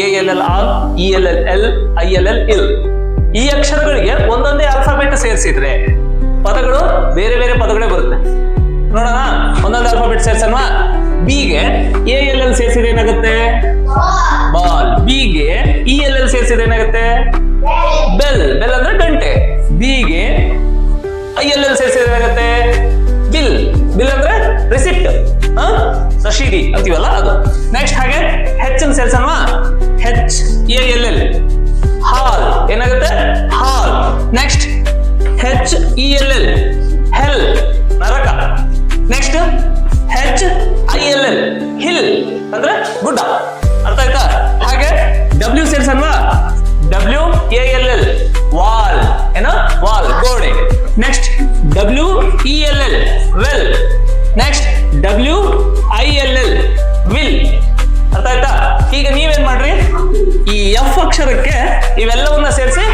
ALL all, ELL ILL ಇಲ್. ಈ ಅಕ್ಷರಗಳಿಗೆ ಒಂದೊಂದೇ ಆಲ್ಫಾಬೆಟ್ ಸೇರಿಸಿದ್ರೆ ಪದಗಳು ಬೇರೆ ಬೇರೆ ಪದಗಳೇ ಬರುತ್ತೆ. ನೋಡೋಣ, ಒಂದೊಂದು ಆಲ್ಫಾಬೆಟ್ ಸೇರ್ಸಲ್ವಾ? ಬಿಗೆ ALL ಸೇರಿಸಿದ್ರೆ ಏನಾಗುತ್ತೆ? ಬಾಲ್. ಬಿಗೆ ELL ಸೇರಿಸಿದ್ರೆ ಏನಾಗುತ್ತೆ? ಬೆಲ್. ಬೆಲ್ ಅಂದ್ರೆ ಗಂಟೆ. ಬಿಗೆ ILL ಸೇರಿಸಿದ್ರೆ ಏನಾಗುತ್ತೆ? ಬಿಲ್. ಬಿಲ್ ಅಂದ್ರೆ ರಿಸಿಪ್ಟ್, ರಶೀದಿ ಅಂತೀವಲ್ಲ ಅದು. ನೆಕ್ಸ್ಟ್ ಹಾಗೆ ಹೆಚ್ ಅನ್ನು ಸೇರ್ಸಲ್ವಾ? HALL ಹಾಲ್. ಏನಾಗುತ್ತೆ? ಹಾಲ್. ನೆಕ್ಸ್ಟ್ HELL ಹೆಲ್, ನರಕ. ನೆಕ್ಸ್ಟ್ HILL ಹಿಲ್ ಅಂದ್ರೆ ಗುಡ್ಡ. ಅರ್ಥ ಆಯ್ತಾ? ಹಾಗೆ W ಸೇರ್ಸಲ್ವಾ? WALL wall. ಏನೋ ವಾಲ್, ಗೋಡೆ. Next WELL well. Next WILL will. ಅರ್ಥ ಆಯ್ತಾ? ಈಗ ನೀವೇನ್ ಮಾಡ್ರಿ, ಈ F ಅಕ್ಷರಕ್ಕೆ ಇವೆಲ್ಲವನ್ನ ಸೇರಿಸಿ